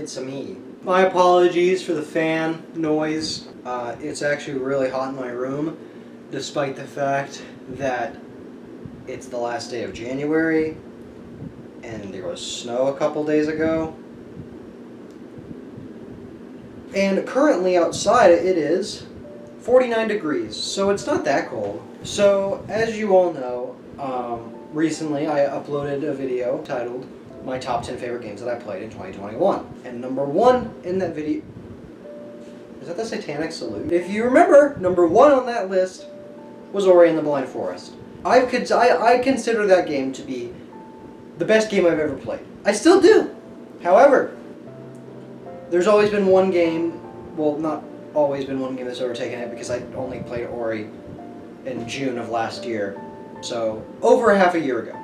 it's me. My apologies for the fan noise. It's actually really hot in my room, despite the fact that it's the last day of January, and there was snow a couple days ago. And currently outside it is 49 degrees, so it's not that cold. So, as you all know, recently I uploaded a video titled My Top 10 Favorite Games That I Played in 2021. And number one in that video... Is that the Satanic Salute? If you remember, number one on that list was Ori and the Blind Forest. I consider that game to be the best game I've ever played. I still do. However, there's always been one game, well, not always been one game that's overtaken it, because I only played Ori in June of last year, so over half a year ago.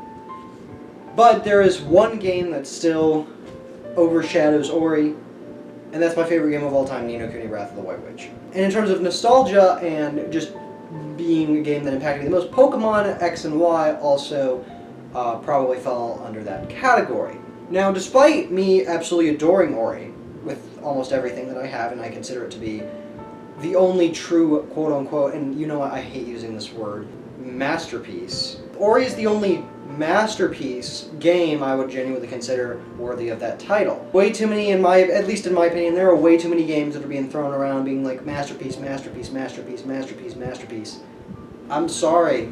But there is one game that still overshadows Ori, and that's my favorite game of all time, Ni no Kuni: Wrath of the White Witch. And in terms of nostalgia and just being a game that impacted me the most, Pokemon X and Y also probably fall under that category. Now, despite me absolutely adoring Ori with almost everything that I have, and I consider it to be the only true quote-unquote, and you know what, I hate using this word, masterpiece. Ori is the only masterpiece game I would genuinely consider worthy of that title. Way too many, at least in my opinion, there are way too many games that are being thrown around being like masterpiece, masterpiece, masterpiece, masterpiece, masterpiece. I'm sorry.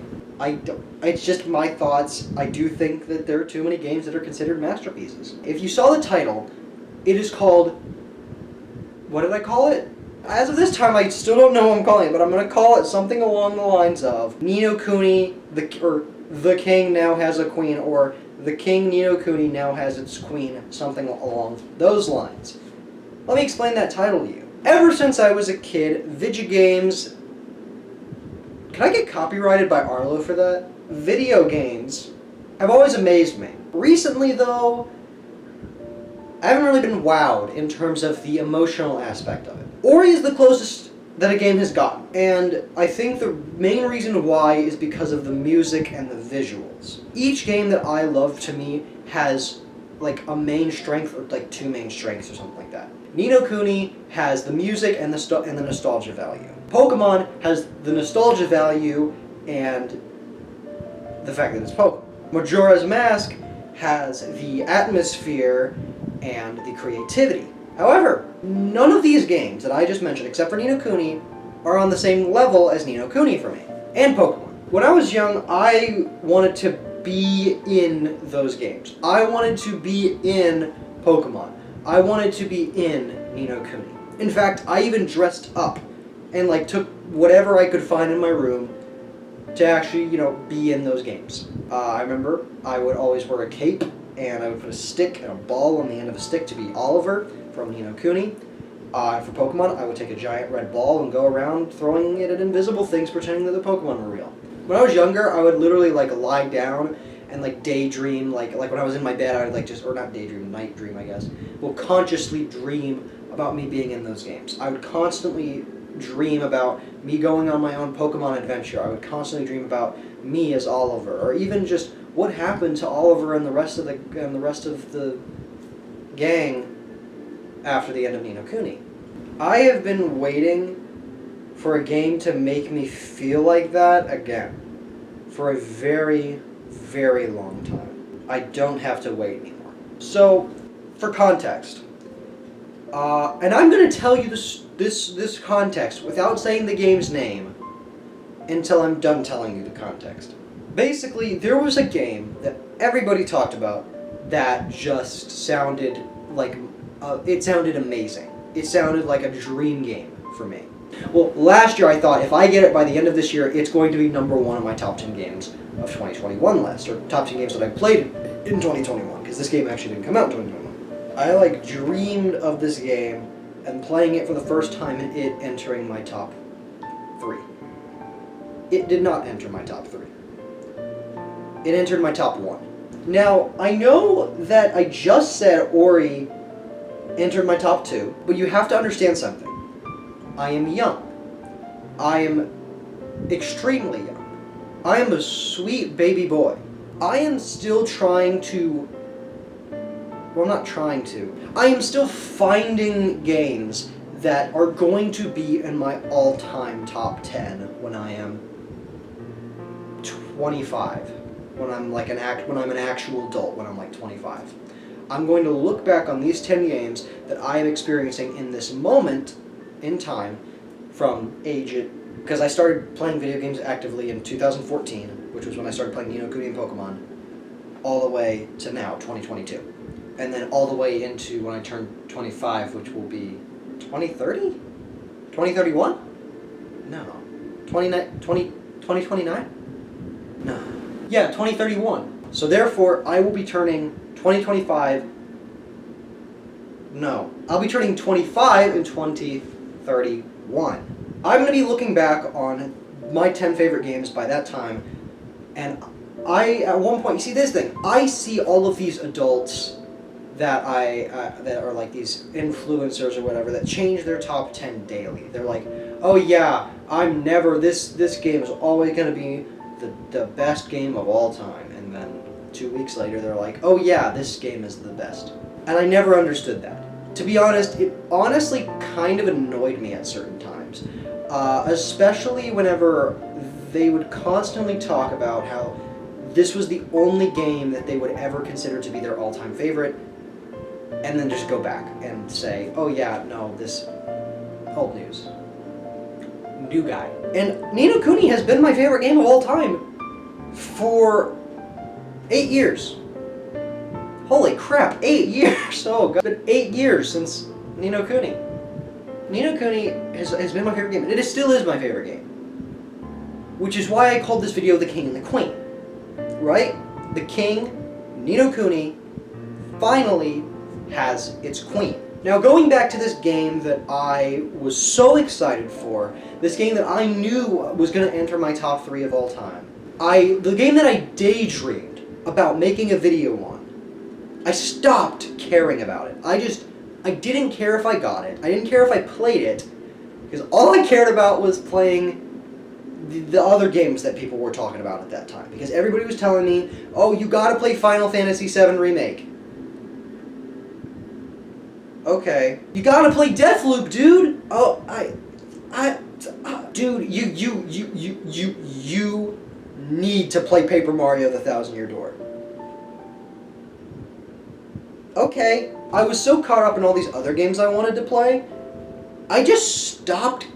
It's just my thoughts. I do think that there are too many games that are considered masterpieces. If you saw the title, it is called... What did I call it? As of this time, I still don't know what I'm calling it, but I'm going to call it something along the lines of Ni no Kuni, the king now has a queen, or the king Ni no Kuni now has its queen, something along those lines. Let me explain that title to you. Ever since I was a kid, video games... Can I get copyrighted by Arlo for that? Video games have always amazed me. Recently, though, I haven't really been wowed in terms of the emotional aspect of it. Ori is the closest that a game has gotten, and I think the main reason why is because of the music and the visuals. Each game that I love, to me, has like a main strength, or like two main strengths or something like that. Ni no Kuni has the music and the nostalgia value. Pokemon has the nostalgia value and the fact that it's Pokemon. Majora's Mask has the atmosphere and the creativity. However, none of these games that I just mentioned, except for Ni no Kuni, are on the same level as Ni no Kuni for me, and Pokemon. When I was young, I wanted to be in those games. I wanted to be in Pokemon. I wanted to be in Ni no Kuni. In fact, I even dressed up and like took whatever I could find in my room to actually, be in those games. I remember I would always wear a cape, and I would put a stick and a ball on the end of a stick to be Oliver from Ni no Kuni. For Pokemon, I would take a giant red ball and go around throwing it at invisible things, pretending that the Pokemon were real. When I was younger, I would literally lie down and daydream, like when I was in my bed, I would or not daydream, night dream, I guess. Well, consciously dream about me being in those games. I would constantly dream about me going on my own Pokemon adventure. I would constantly dream about me as Oliver, or even just what happened to Oliver and the rest of the gang after the end of Ni no Kuni. I have been waiting for a game to make me feel like that again for a very, very long time. I don't have to wait anymore. So, for context, and I'm going to tell you this context without saying the game's name until I'm done telling you the context. Basically, there was a game that everybody talked about that just sounded like, it sounded amazing. It sounded like a dream game for me. Well, last year I thought if I get it by the end of this year, it's going to be number one on my top 10 games of 2021 list, or top 10 games that I played in 2021, because this game actually didn't come out in 2021. I dreamed of this game and playing it for the first time and it entering my top 3. It did not enter my top 3. It entered my top 1. Now, I know that I just said Ori entered my top 2, but you have to understand something. I am young. I am extremely young. I am a sweet baby boy. I am still trying to well, I'm not trying to. I am still finding games that are going to be in my all-time top 10 when I am 25. When I'm like an actual adult, when I'm like 25. I'm going to look back on these 10 games that I am experiencing in this moment in time from because I started playing video games actively in 2014, which was when I started playing Ni no Kuni and Pokemon, all the way to now, 2022. And then all the way into when I turn 25, which will be 2030? 2031? No. 2029? No. Yeah, 2031. So therefore, I will be turning 2025. No. I'll be turning 25 in 2031. I'm going to be looking back on my 10 favorite games by that time, and at one point, you see this thing, I see all of these adults that that are like these influencers or whatever that change their top 10 daily. They're like, oh yeah, this game is always going to be the best game of all time. And then 2 weeks later, they're like, oh yeah, this game is the best. And I never understood that. To be honest, it honestly kind of annoyed me at certain times. Especially whenever they would constantly talk about how this was the only game that they would ever consider to be their all-time favorite, and then just go back and say, oh yeah, no, this old news. New guy. And Ni no Kuni has been my favorite game of all time for 8 years. Holy crap, 8 years! Oh god, it's been 8 years since Ni no Kuni. Ni no Kuni has been my favorite game, and it still is my favorite game. Which is why I called this video The King and the Queen. Right? The king, Ni no Kuni, finally has its queen. Now going back to this game that I was so excited for, this game that I knew was going to enter my top 3 of all time. The game that I daydreamed about making a video on, I stopped caring about it. I didn't care if I got it. I didn't care if I played it, because all I cared about was playing the other games that people were talking about at that time. Because everybody was telling me, oh, you gotta play Final Fantasy VII Remake. Okay. You gotta play Deathloop, dude! Oh, dude, you need to play Paper Mario The Thousand Year Door. Okay. I was so caught up in all these other games I wanted to play, I just stopped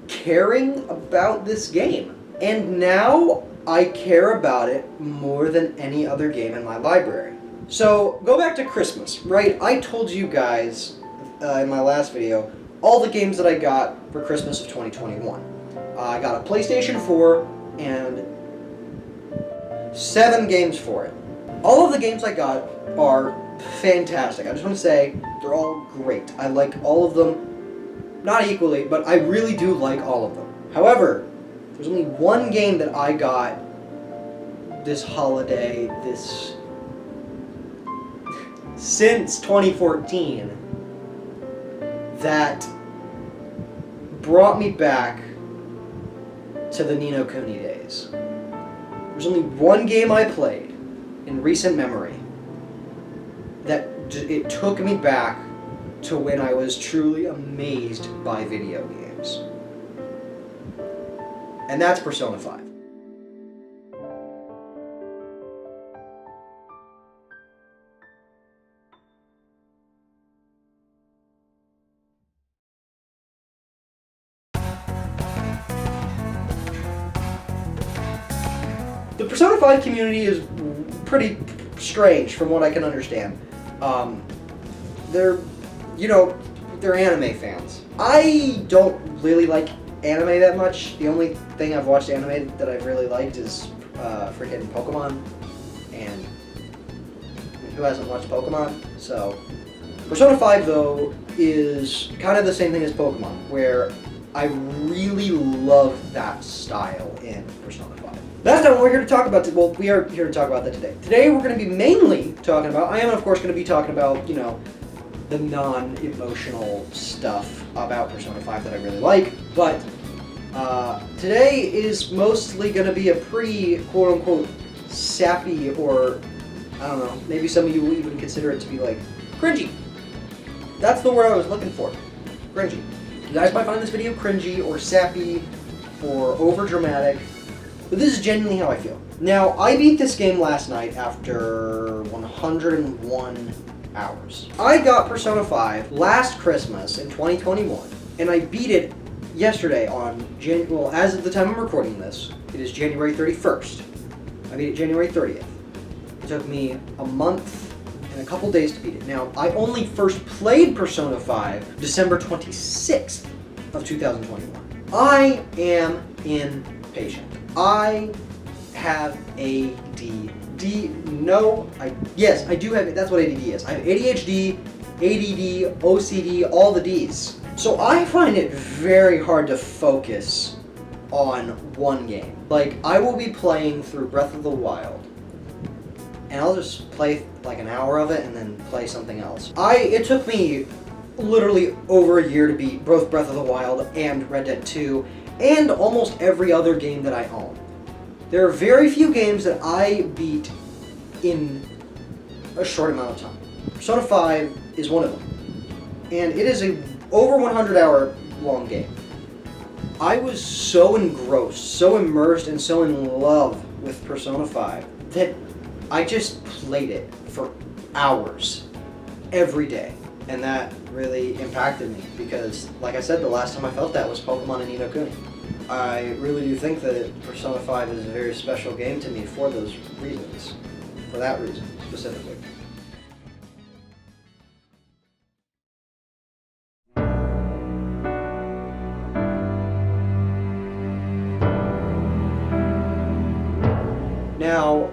caring about this game. And now I care about it more than any other game in my library. So, go back to Christmas, right? I told you guys in my last video all the games that I got for Christmas of 2021. I got a PlayStation 4 and 7 games for it. All of the games I got are fantastic. I just want to say they're all great. I like all of them. Not equally, but I really do like all of them. However, there's only one game that I got this holiday, since 2014, that brought me back to the Ni no Kuni days. There's only one game I played in recent memory that it took me back to when I was truly amazed by video games. And that's Persona 5. The Persona 5 community is pretty strange from what I can understand. They're anime fans. I don't really like anime that much. The only thing I've watched anime that I've really liked is freaking Pokemon, and who hasn't watched Pokemon? So, Persona 5 though is kind of the same thing as Pokemon, where I really love that style in Persona 5. That's not what we're here to talk about. Well, we are here to talk about that today. Today we're going to be mainly talking about, I am of course going to be talking about, the non-emotional stuff about Persona 5 that I really like, but today is mostly going to be a pretty quote-unquote sappy, or I don't know, maybe some of you will even consider it to be like Cringy. That's the word I was looking for. Cringy. You guys might find this video cringy or sappy or overdramatic, but this is genuinely how I feel. Now, I beat this game last night after 101 hours. I got Persona 5 last Christmas in 2021, and I beat it yesterday on as of the time I'm recording this, it is January 31st. I beat it January 30th. It took me a month and a couple days to beat it. Now, I only first played Persona 5 December 26th of 2021. I am impatient. I have ADD. Yes, I do have it. That's what ADD is. I have ADHD, ADD, OCD, all the Ds. So I find it very hard to focus on one game. Like, I will be playing through Breath of the Wild, and I'll just play like an hour of it and then play something else. It took me literally over a year to beat both Breath of the Wild and Red Dead 2 and almost every other game that I own. There are very few games that I beat in a short amount of time. Persona 5 is one of them. And it is a over 100 hour long game. I was so engrossed, so immersed, and so in love with Persona 5 that I just played it for hours every day. And that really impacted me because, like I said, the last time I felt that was Pokemon and Ni no Kuni. I really do think that Persona 5 is a very special game to me for those reasons. For that reason, specifically. Now,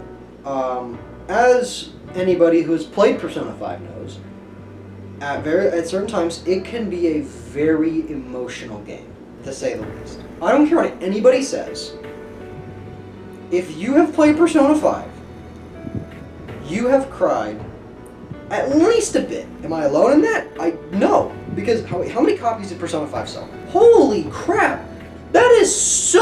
as anybody who has played Persona 5 knows, at certain times, it can be a very emotional game, to say the least. I don't care what anybody says. If you have played Persona 5, you have cried at least a bit. Am I alone in that? No, because how many copies did Persona 5 sell? Holy crap! That is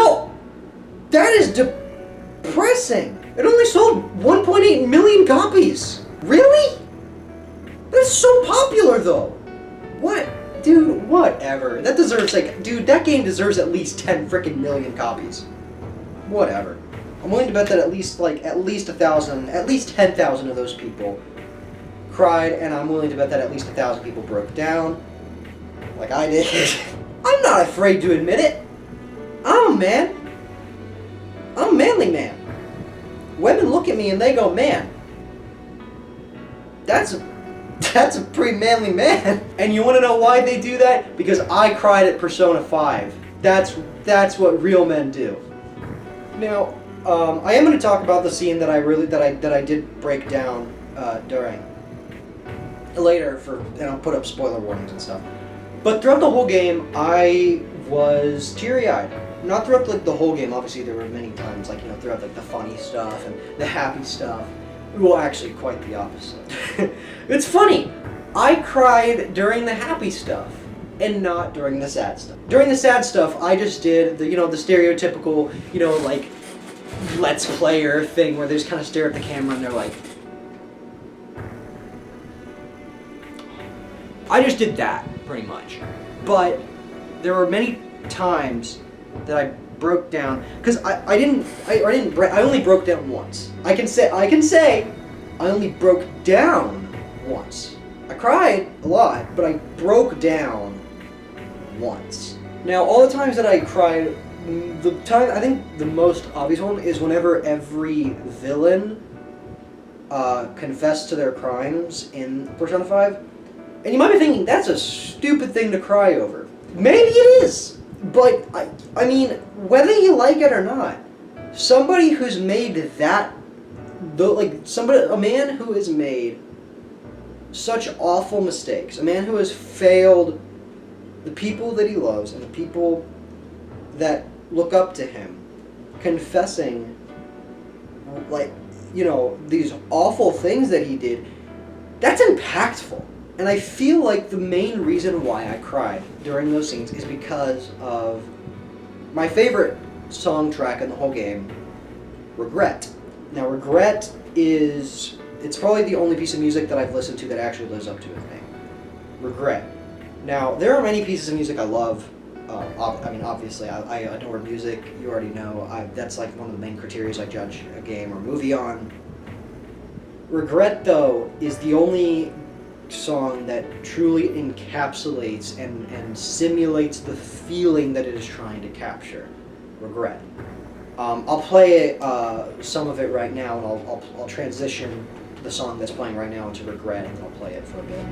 depressing. It only sold 1.8 million copies. Really? That's so popular, though. What? Dude, whatever. That deserves, that game deserves at least 10 freaking million copies. Whatever. I'm willing to bet that at least 1,000, at least 10,000 of those people cried, and I'm willing to bet that at least 1,000 people broke down, like I did. I'm not afraid to admit it. I'm a man. I'm a manly man. Women look at me and they go, man, that's a pretty manly man. And you want to know why they do that? Because I cried at Persona 5. That's what real men do. Now, I am going to talk about the scene that I did break down during later and I'll put up spoiler warnings and stuff. But throughout the whole game, I was teary-eyed. Not throughout the whole game. Obviously, there were many times, throughout the funny stuff and the happy stuff. Well, actually, quite the opposite. It's funny. I cried during the happy stuff and not during the sad stuff. During the sad stuff, I just did the stereotypical, let's player thing where they just kind of stare at the camera and they're like. I just did that pretty much. But there were many times that I broke down because I only broke down once. I can say I only broke down once. I cried a lot, but I broke down once. Now, all the times that I cried, I think the most obvious one is whenever every villain confessed to their crimes in Persona 5. And you might be thinking, that's a stupid thing to cry over. Maybe it is. But, I mean, whether you like it or not, somebody who's made a man who has made such awful mistakes, a man who has failed the people that he loves and the people that look up to him, confessing, these awful things that he did, that's impactful. And I feel like the main reason why I cried during those scenes is because of my favorite song track in the whole game, Regret. Now, Regret is It's probably the only piece of music that I've listened to that actually lives up to its name. Regret. Now, there are many pieces of music I love. Obviously, I adore music. You already know. That's like one of the main criteria I judge a game or movie on. Regret, though, is the only song that truly encapsulates and simulates the feeling that it is trying to capture. Regret. I'll play some of it right now, and I'll transition the song that's playing right now into Regret, and then I'll play it for a bit.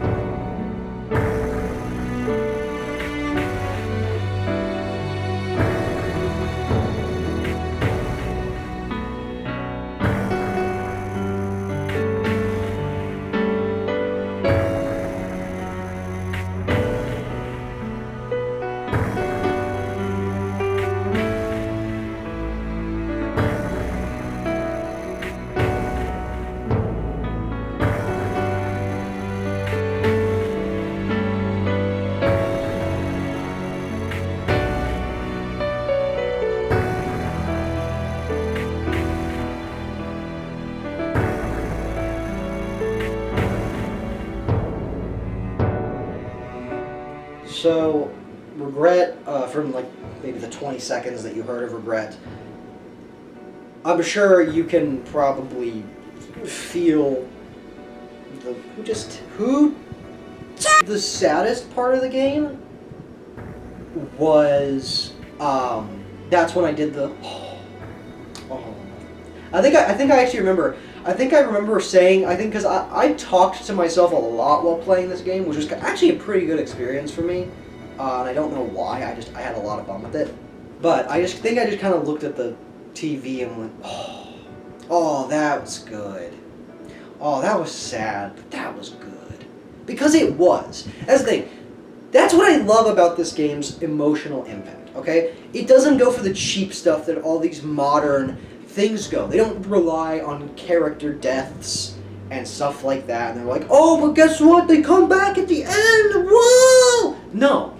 So, Regret, from like maybe the 20 seconds that you heard of Regret, I'm sure you can probably feel the saddest part of the game was, that's when I did the, I think I actually remember. I think I remember saying, because I talked to myself a lot while playing this game, which was actually a pretty good experience for me. And I don't know why, I had a lot of fun with it. But I just kind of looked at the TV and went, oh, that was good. Oh, that was sad, but that was good. Because it was. That's the thing. That's what I love about this game's emotional impact, okay? It doesn't go for the cheap stuff that all these modern things go. They don't rely on character deaths and stuff like that. And they're like, oh, but guess what? They come back at the end. Whoa! No.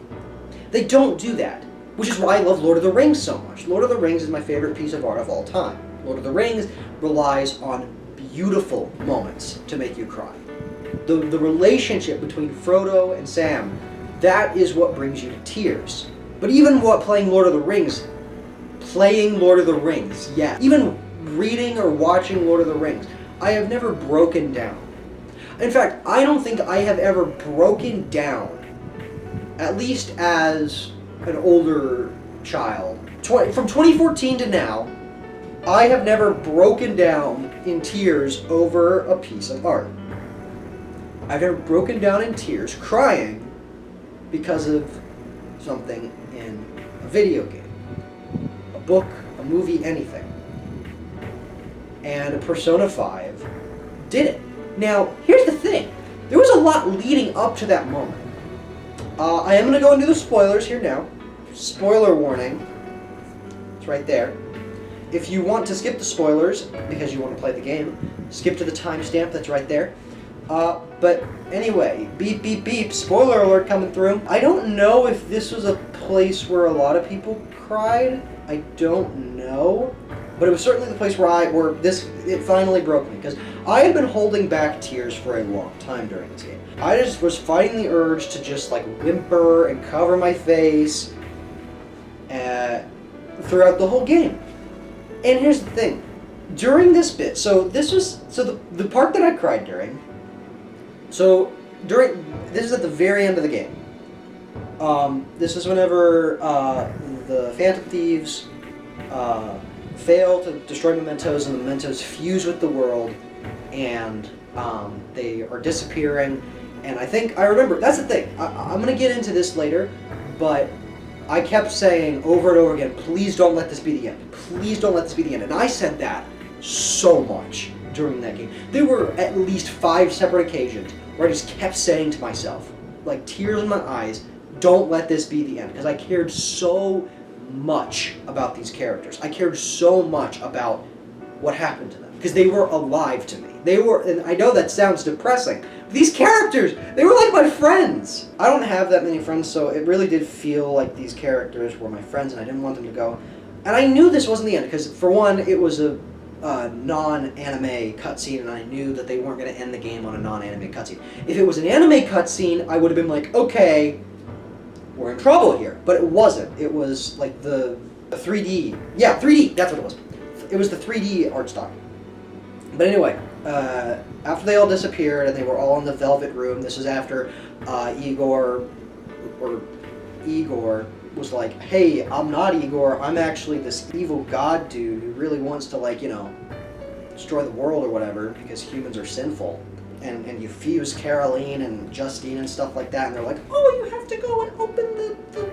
They don't do that. Which is why I love Lord of the Rings so much. Lord of the Rings is my favorite piece of art of all time. Lord of the Rings relies on beautiful moments to make you cry. The relationship between Frodo and Sam, that is what brings you to tears. But even playing Lord of the Rings, yeah. Even reading or watching Lord of the Rings, I have never broken down. In fact, I don't think I have ever broken down, at least as an older child. From 2014 to now, I have never broken down in tears over a piece of art. I've never broken down in tears crying because of something in a video game, a book, a movie, anything. And Persona 5 did it. Now, here's the thing. There was a lot leading up to that moment. I am going to go into the spoilers here now. Spoiler warning. It's right there. If you want to skip the spoilers, because you want to play the game, skip to the timestamp that's right there. But anyway, beep, beep, beep, spoiler alert coming through. I don't know if this was a place where a lot of people cried. I don't know. But it was certainly the place where it finally broke me, because I had been holding back tears for a long time during this game. I just was fighting the urge to just like whimper and cover my face throughout the whole game. And here's the thing. During this bit, the part that I cried during, this is at the very end of the game. This is whenever the Phantom Thieves fail to destroy mementos, and the mementos fuse with the world, and they are disappearing. And I remember, that's the thing, I'm going to get into this later, but I kept saying over and over again, please don't let this be the end. Please don't let this be the end. And I said that so much during that game. There were at least 5 separate occasions where I just kept saying to myself, like tears in my eyes, don't let this be the end. Because I cared so much about these characters. I cared so much about what happened to them. Because they were alive to me. And I know that sounds depressing, but these characters, they were like my friends. I don't have that many friends, so it really did feel like these characters were my friends, and I didn't want them to go. And I knew this wasn't the end, because for one, it was a non-anime cutscene, and I knew that they weren't going to end the game on a non-anime cutscene. If it was an anime cutscene, I would have been like, okay, we're in trouble here. But it wasn't. It was like the 3D. Yeah, 3D. That's what it was. It was the 3D art style. But anyway, after they all disappeared and they were all in the Velvet Room, this is after Igor was like, hey, I'm not Igor, I'm actually this evil god dude who really wants to, like, you know, destroy the world or whatever because humans are sinful. And you fuse Caroline and Justine and stuff like that, and they're like, oh, you have to go and open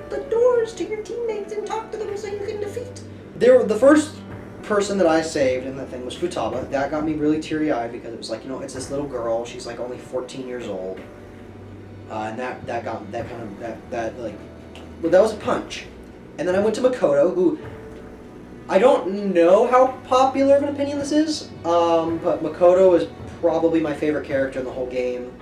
the doors to your teammates and talk to them so you can defeat. The first person that I saved in that thing was Futaba. That got me really teary-eyed because it was like, you know, it's this little girl, she's like only 14 years old. And that was a punch. And then I went to Makoto, who I don't know how popular of an opinion this is, but Makoto is probably my favorite character in the whole game.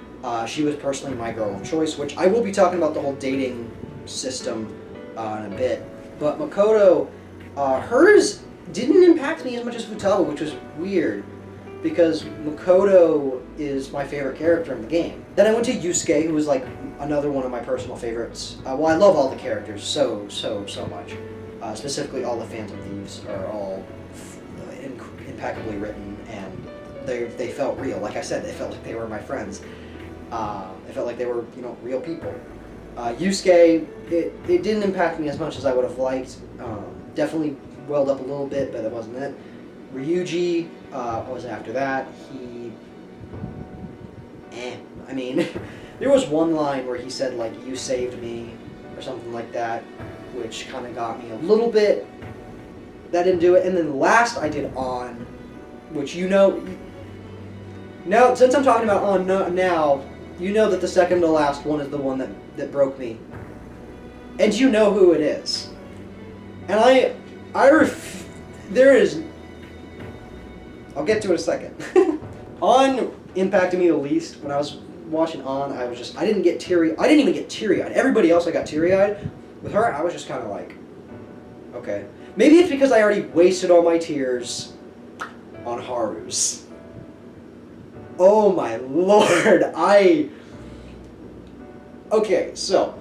She was personally my girl of choice, which I will be talking about the whole dating system in a bit. But Makoto, hers didn't impact me as much as Futaba, which was weird, because Makoto is my favorite character in the game. Then I went to Yusuke, who was like another one of my personal favorites. Well, I love all the characters so much. Specifically, all the Phantom Thieves are all impeccably written, and they felt real. Like I said, they felt like they were my friends. It felt like they were, you know, real people. Yusuke, it didn't impact me as much as I would have liked. Definitely welled up a little bit, but it wasn't it. Ryuji was after that. I mean, there was one line where he said, like, you saved me, or something like that, which kind of got me a little bit. That didn't do it. And then last I did On, which you know... Now, since I'm talking about On now, you know that the second to last one is the one that broke me. And you know who it is. And there is... I'll get to it in a second. On impacted me the least. When I was watching On, I didn't even get teary-eyed. Everybody else I got teary-eyed. With her, I was just kind of like, okay. Maybe it's because I already wasted all my tears on Haru's. Oh my lord, Okay, so,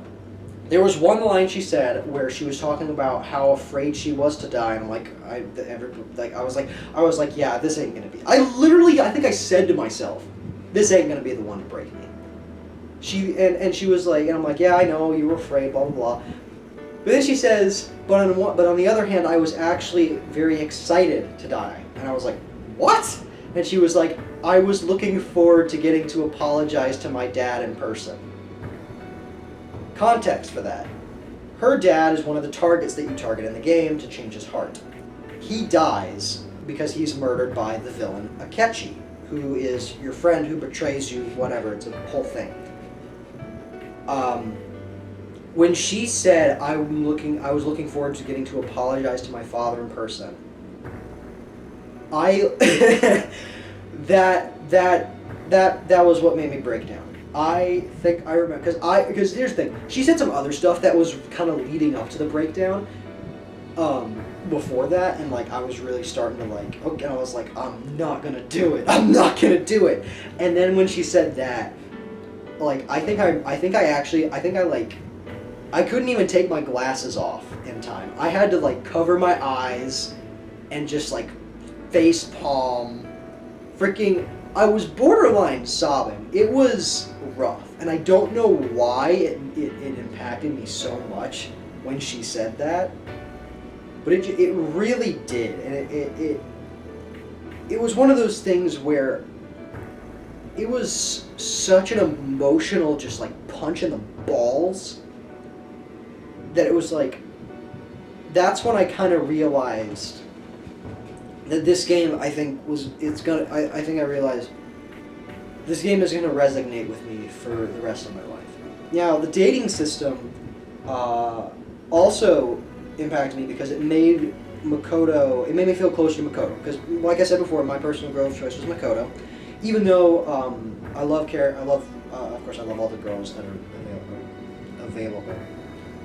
there was one line she said where she was talking about how afraid she was to die, and I'm like, I was like, yeah, this ain't gonna be. I think I said to myself, this ain't gonna be the one to break me. She was like, and I'm like, yeah, I know, you were afraid, blah, blah, blah. But then she says, but on the other hand, I was actually very excited to die. And I was like, what? And she was like, I was looking forward to getting to apologize to my dad in person. Context for that. Her dad is one of the targets that you target in the game to change his heart. He dies because he's murdered by the villain Akechi, who is your friend who betrays you, whatever, it's a whole thing. When she said, I was looking forward to getting to apologize to my father in person, that was what made me break down. I think I remember, because here's the thing, she said some other stuff that was kind of leading up to the breakdown, before that, and like I was really starting to like, okay, I was like, I'm not gonna do it, and then when she said that, like, I couldn't even take my glasses off in time. I had to like cover my eyes and just like face palm. I was borderline sobbing. It was rough, and I don't know why it impacted me so much when she said that, but it really did, and it was one of those things where it was such an emotional, just like punch in the balls, that it was like, that's when I kind of realized that this game, I realized this game is going to resonate with me for the rest of my life. Now, the dating system also impacted me because it made me feel closer to Makoto. Because, like I said before, my personal girl of choice was Makoto. Even though of course I love all the girls that are available.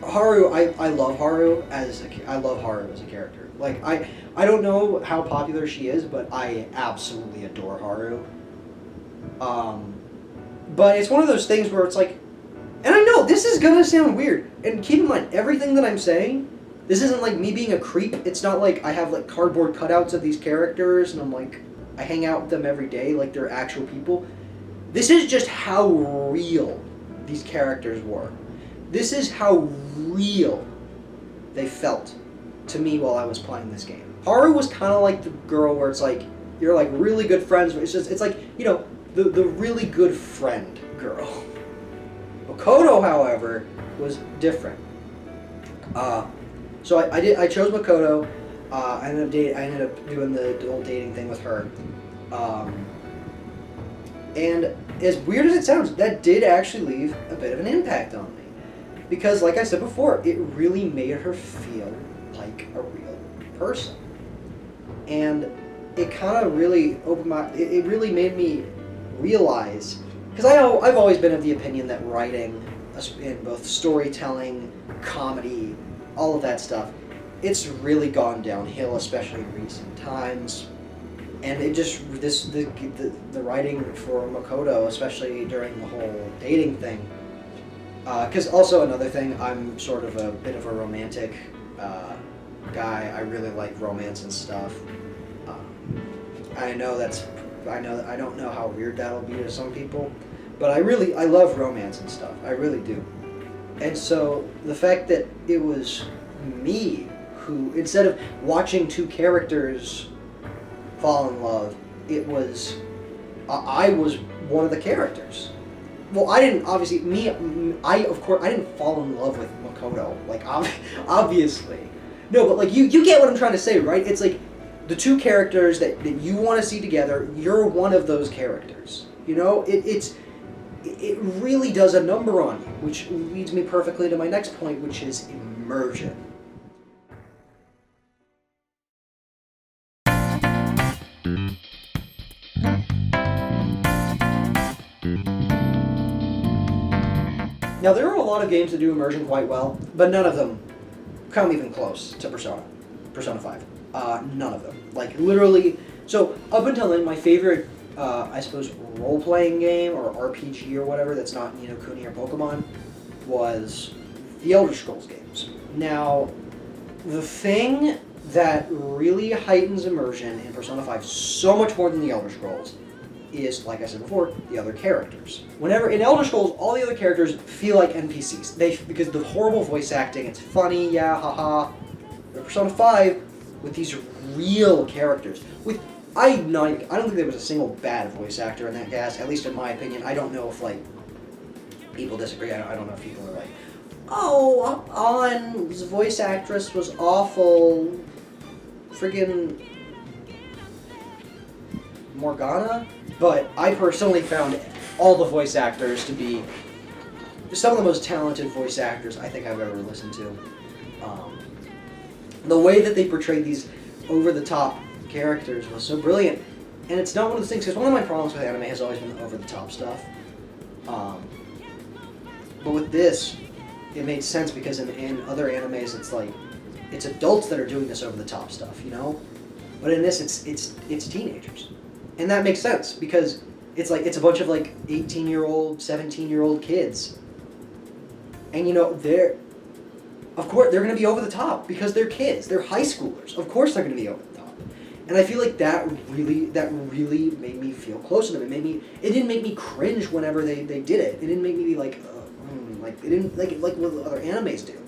Haru, I love Haru I love Haru as a character. Like I don't know how popular she is, but I absolutely adore Haru. But it's one of those things where it's like, and I know this is gonna sound weird, and keep in mind everything that I'm saying. This isn't like me being a creep. It's not like I have like cardboard cutouts of these characters and I'm like I hang out with them every day like they're actual people. This is just how real these characters were. This is how real they felt to me while I was playing this game. Haru was kind of like the girl where it's like you're like really good friends. It's like, you know, the really good friend girl. Makoto, however, was different. So I chose Makoto. I ended up doing the whole dating thing with her. And as weird as it sounds, that did actually leave a bit of an impact on me. Because, like I said before, it really made her feel like a real person. And it kind of really opened it really made me realize, because I've always been of the opinion that writing, in both storytelling, comedy, all of that stuff, it's really gone downhill, especially in recent times. And it just, the writing for Makoto, especially during the whole dating thing, because also another thing, I'm sort of a bit of a romantic guy. I really like romance and stuff. I don't know how weird that'll be to some people, but I love romance and stuff. I really do. And so the fact that it was me who, instead of watching two characters fall in love, it was I was one of the characters. Well, I didn't I didn't fall in love with Makoto, like obviously. No, but like you get what I'm trying to say, right? It's like the two characters that you want to see together, you're one of those characters. You know, it really does a number on you, which leads me perfectly to my next point, which is immersion. Now, there are a lot of games that do immersion quite well, but none of them come even close to Persona 5. None of them. Like, literally, so up until then, my favorite, I suppose, role-playing game or RPG or whatever that's not Ni no Kuni or Pokemon was the Elder Scrolls games. Now, the thing that really heightens immersion in Persona 5 so much more than the Elder Scrolls is, like I said before, the other characters. Whenever in Elder Scrolls, all the other characters feel like NPCs. Because the horrible voice acting, it's funny, yeah, haha. But Persona 5, with these real characters, I don't think there was a single bad voice actor in that cast, at least in my opinion. I don't know if like people disagree. I don't know if people are like, oh, An's voice actress was awful. Friggin' Morgana? But I personally found all the voice actors to be some of the most talented voice actors I think I've ever listened to. The way that they portrayed these over-the-top characters was so brilliant. And it's not one of those things, because one of my problems with anime has always been the over-the-top stuff. But with this, it made sense because in other animes it's like, it's adults that are doing this over-the-top stuff, you know? But in this, it's teenagers. And that makes sense, because it's like, it's a bunch of like 18-year-old, 17-year-old kids. And you know, of course, they're going to be over the top, because they're kids. They're high schoolers. Of course they're going to be over the top. And I feel like that really made me feel close to them. It didn't make me cringe whenever they did it. It didn't make me be like, it didn't, like what other animes do.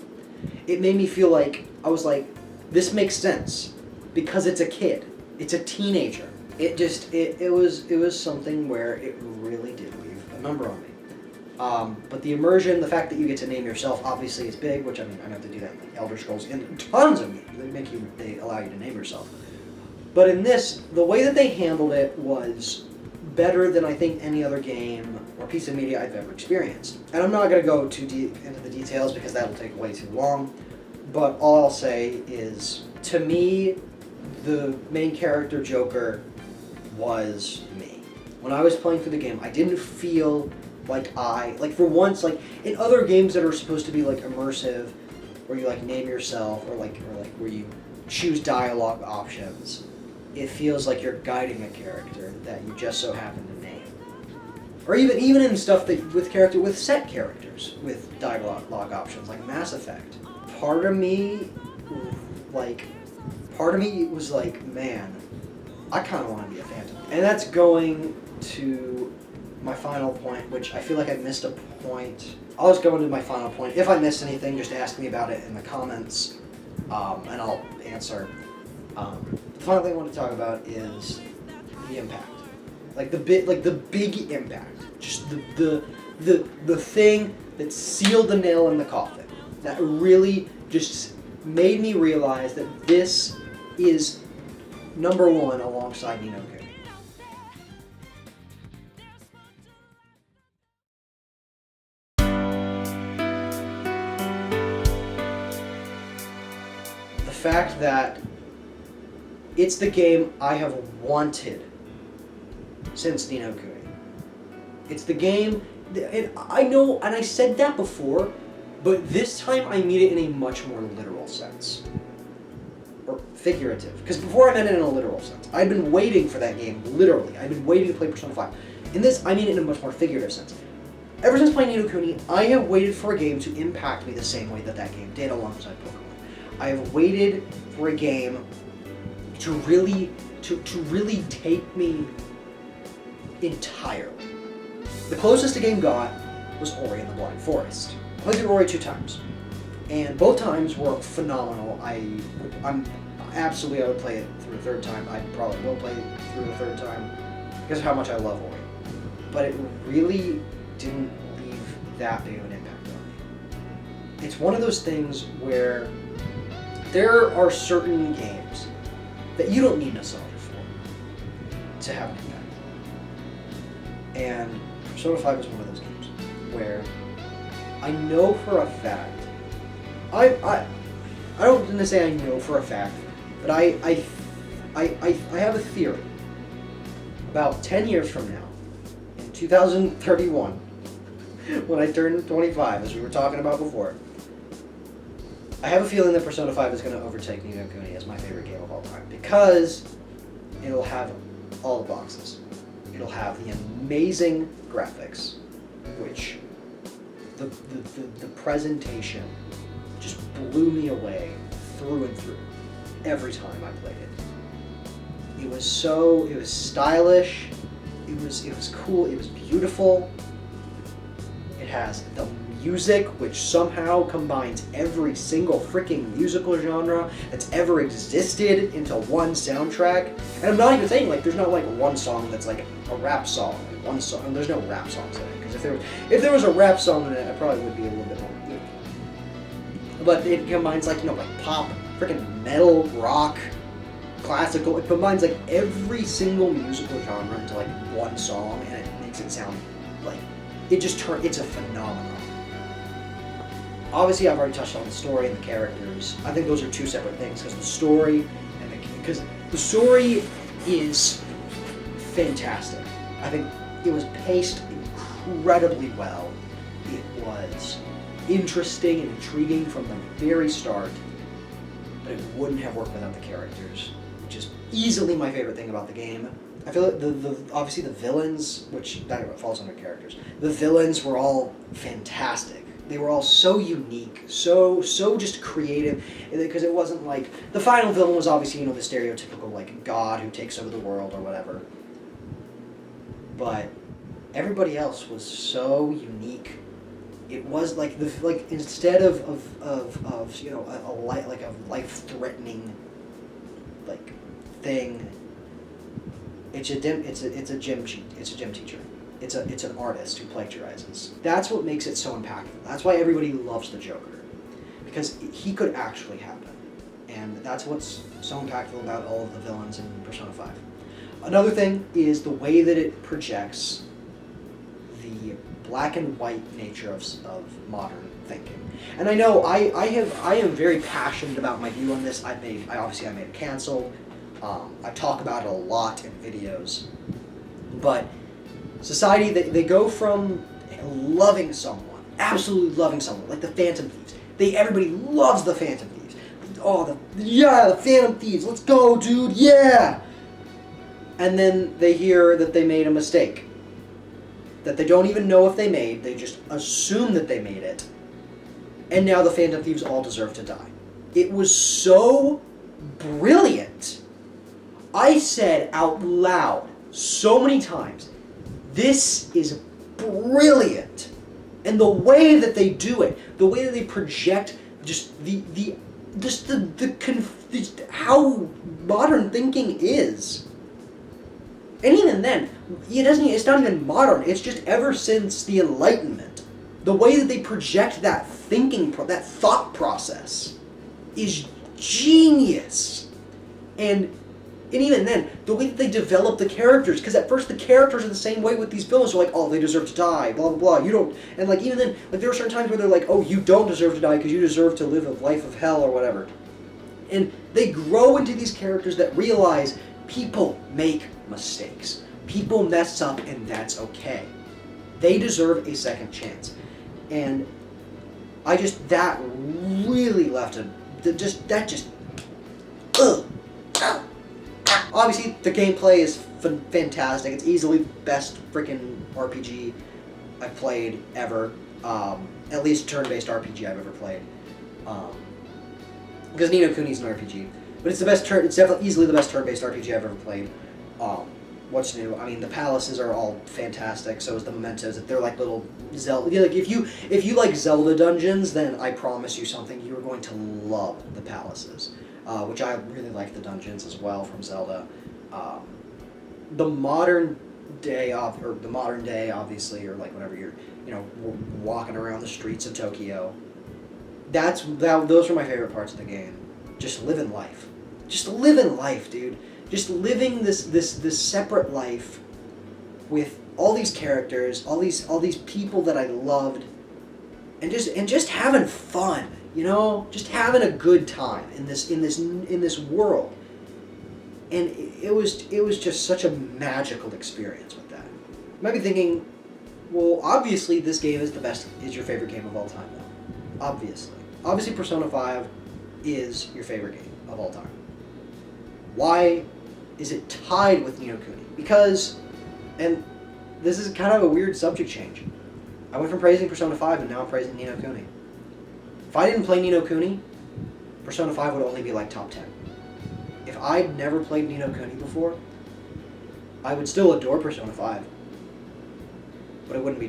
It made me feel like, I was like, this makes sense, because it's a kid. It's a teenager. It was something where it really did leave a number on me. But the immersion, the fact that you get to name yourself, obviously is big, which I mean, I have to do that in like Elder Scrolls and tons of games. They allow you to name yourself. But in this, the way that they handled it was better than I think any other game or piece of media I've ever experienced. And I'm not going to go too deep into the details because that will take way too long. But all I'll say is, to me, the main character, Joker, was me. When I was playing through the game, I didn't feel like for once, like in other games that are supposed to be like immersive, where you like name yourself, or like where you choose dialogue options, it feels like you're guiding a character that you just so happen to name. Or even in stuff that with set characters with dialogue options, like Mass Effect. Part of me was like, man, I kind of want to be a Phantom. And that's going to my final point, which I feel like I missed a point. I'll just go into my final point. If I missed anything, just ask me about it in the comments, and I'll answer. The final thing I want to talk about is the impact, like the big impact, just the thing that sealed the nail in the coffin, that really just made me realize that this is number one alongside Ni no Kuni. The fact that it's the game I have wanted since Ni no Kuni. It's the game, and I know, and I said that before, but this time I mean it in a much more literal sense. Or figurative. Because before I meant it in a literal sense. I'd been waiting for that game, literally. I'd been waiting to play Persona 5. In this, I mean it in a much more figurative sense. Ever since playing Ni no Kuni, I have waited for a game to impact me the same way that game did alongside Pokemon. I have waited for a game to really take me entirely. The closest the game got was Ori and the Blind Forest. I played through Ori 2 times, and both times were phenomenal. I would play it through a third time. I probably will play it through a third time because of how much I love Ori. But it really didn't leave that big of an impact on me. It's one of those things where there are certain games that you don't need nostalgia for to have an impact. And Persona 5 is one of those games where I know for a fact, I don't want to say I know for a fact, but I have a theory. About 10 years from now, in 2031, when I turn 25, as we were talking about before, I have a feeling that Persona 5 is going to overtake Ni no Kuni as my favorite game of all time, because it'll have all the boxes. It'll have the amazing graphics, which the presentation just blew me away through and through every time I played it. It was stylish, it was cool, it was beautiful. It has the music, which somehow combines every single freaking musical genre that's ever existed into one soundtrack. And I'm not even saying, like, there's not like one song that's like a rap song, and one song, and there's no rap songs in it, because if there was a rap song in it, I probably would be a little bit more, but it combines, like, like pop, freaking metal, rock, classical. It combines like every single musical genre into like one song, and it makes it sound like it's a phenomenon. Obviously, I've already touched on the story and the characters. I think those are two separate things, because the story is fantastic. I think it was paced incredibly well. It was interesting and intriguing from the very start, but it wouldn't have worked without the characters, which is easily my favorite thing about the game. I feel like obviously the villains, which that falls under characters, the villains were all fantastic. They were all so unique, so just creative, because it wasn't like, the final villain was obviously, the stereotypical, like, god who takes over the world or whatever. But everybody else was so unique. It was like instead of a life-threatening like thing, it's a gym teacher. It's an artist who plagiarizes. That's what makes it so impactful. That's why everybody loves the Joker, because he could actually happen, and that's what's so impactful about all of the villains in Persona 5. Another thing is the way that it projects the black and white nature of modern thinking. And I know I am very passionate about my view on this. I made it canceled. I talk about it a lot in videos. But society, they go from loving someone, absolutely loving someone, like the Phantom Thieves, Everybody loves the Phantom Thieves. Oh, the Phantom Thieves, let's go, dude, yeah! And then they hear that they made a mistake. That they don't even know if they made, they just assume that they made it. And now the Phantom Thieves all deserve to die. It was so brilliant. I said out loud so many times, this is brilliant. And the way that they do it, the way that they project just how modern thinking is. And even then, it's not even modern, it's just ever since the Enlightenment. The way that they project that that thought process is genius. And even then, the way that they develop the characters, because at first the characters are the same way with these villains. They're like, oh, they deserve to die, blah, blah, blah. You don't, and like, even then, like, there are certain times where they're like, oh, you don't deserve to die because you deserve to live a life of hell or whatever. And they grow into these characters that realize people make mistakes. People mess up, and that's okay. They deserve a second chance. And that really left Obviously, the gameplay is fantastic. It's easily the best freaking RPG I've played ever. At least turn-based RPG I've ever played. Because Ni no Kuni's an RPG, but it's definitely easily the best turn-based RPG I've ever played. What's new? I mean, the palaces are all fantastic. So is the mementos. They're like little Zelda. Like if you like Zelda dungeons, then I promise you something. You are going to love the palaces. Which I really like the dungeons as well from Zelda. The modern day, obviously, or like whenever you're, walking around the streets of Tokyo. Those are my favorite parts of the game. Just living life. Just living life, dude. Just living this separate life with all these characters, all these people that I loved, and just having fun. Just having a good time in this world, and it was just such a magical experience with that. You might be thinking, well, obviously this game is your favorite game of all time, though. Obviously, Persona 5 is your favorite game of all time. Why is it tied with Ni no Kuni? Because, and this is kind of a weird subject change. I went from praising Persona 5 and now I'm praising Ni no Kuni. If I didn't play Ni no Kuni, Persona 5 would only be like top 10. If I'd never played Ni no Kuni before, I would still adore Persona 5. But it wouldn't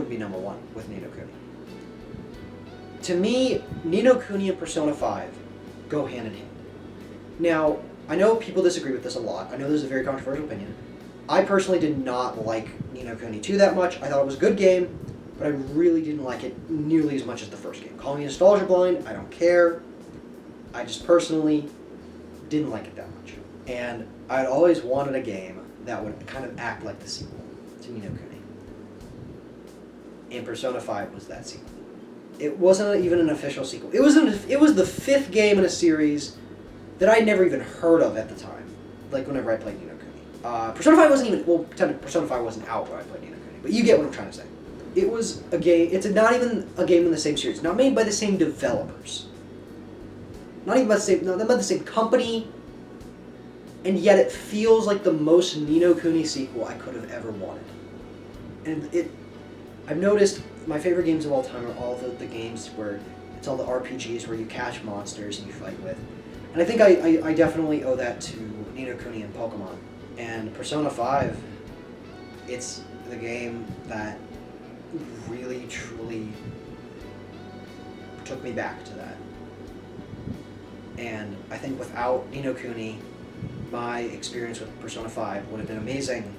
be number one with Ni no Kuni. To me, Ni no Kuni and Persona 5 go hand in hand. Now, I know people disagree with this a lot. I know this is a very controversial opinion. I personally did not like Ni no Kuni 2 that much. I thought it was a good game, but I really didn't like it nearly as much as the first game. Call me nostalgia blind, I don't care. I just personally didn't like it that much. And I'd always wanted a game that would kind of act like the sequel to Ni no Kuni. And Persona 5 was that sequel. It wasn't even an official sequel. It was the fifth game in a series that I'd never even heard of at the time. Like whenever I played Ni no Kuni. Persona 5 wasn't even, technically Persona 5 wasn't out when I played Ni no Kuni, but you get what I'm trying to say. It was a game, not even a game in the same series, not made by the same developers. Not even by the same company, and yet it feels like the most Ni no Kuni sequel I could have ever wanted. And I've noticed my favorite games of all time are all the games where it's all the RPGs where you catch monsters and you fight with. And I think I definitely owe that to Ni no Kuni and Pokemon. And Persona 5, it's the game that really, truly took me back to that. And I think without Ni no Kuni, my experience with Persona 5 would have been amazing,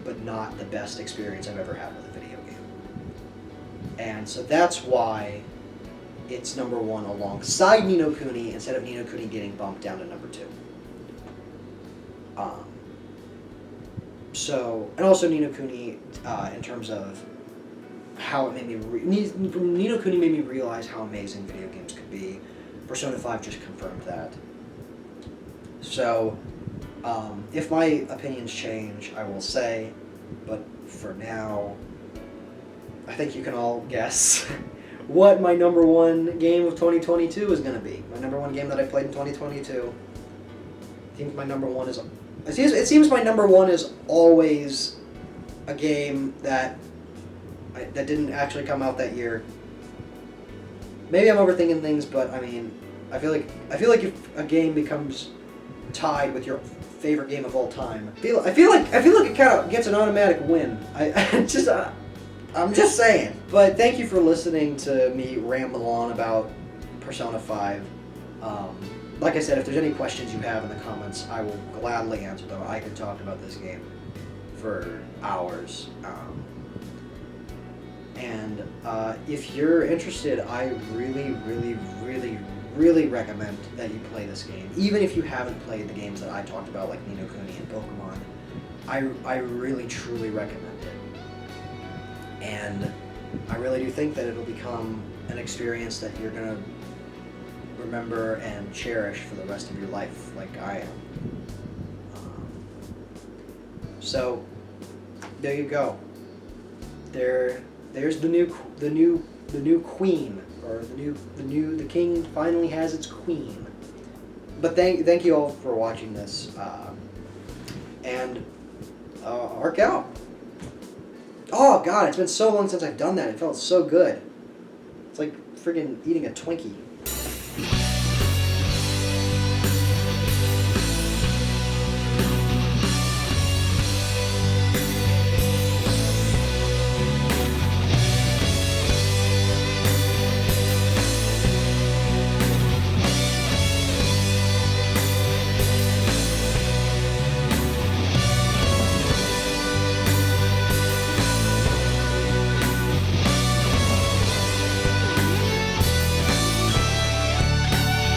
but not the best experience I've ever had with a video game. And so that's why it's number one alongside Ni no Kuni, instead of Ni no Kuni getting bumped down to number 2. And also Ni no Kuni, in terms of how it made me, Ni no Kuni made me realize how amazing video games could be. Persona 5 just confirmed that. So, if my opinions change, I will say, but for now, I think you can all guess what my number one game of 2022 is going to be. My number one game that I played in 2022. I think my number one is... It seems my number one is always a game that didn't actually come out that year. Maybe I'm overthinking things, but I mean, I feel like if a game becomes tied with your favorite game of all time, I feel like it kind of gets an automatic win. I'm just saying. But thank you for listening to me ramble on about Persona 5. Like I said, if there's any questions you have in the comments, I will gladly answer them. I could talk about this game for hours. And if you're interested, I really, really, really, really recommend that you play this game. Even if you haven't played the games that I talked about, like Ni no Kuni and Pokemon, I really, truly recommend it. And I really do think that it'll become an experience that you're going to remember and cherish for the rest of your life, like I am. So, there you go. There's the new queen, or the king finally has its queen. But thank you all for watching this, and arc out. Oh God, it's been so long since I've done that. It felt so good. It's like friggin' eating a Twinkie.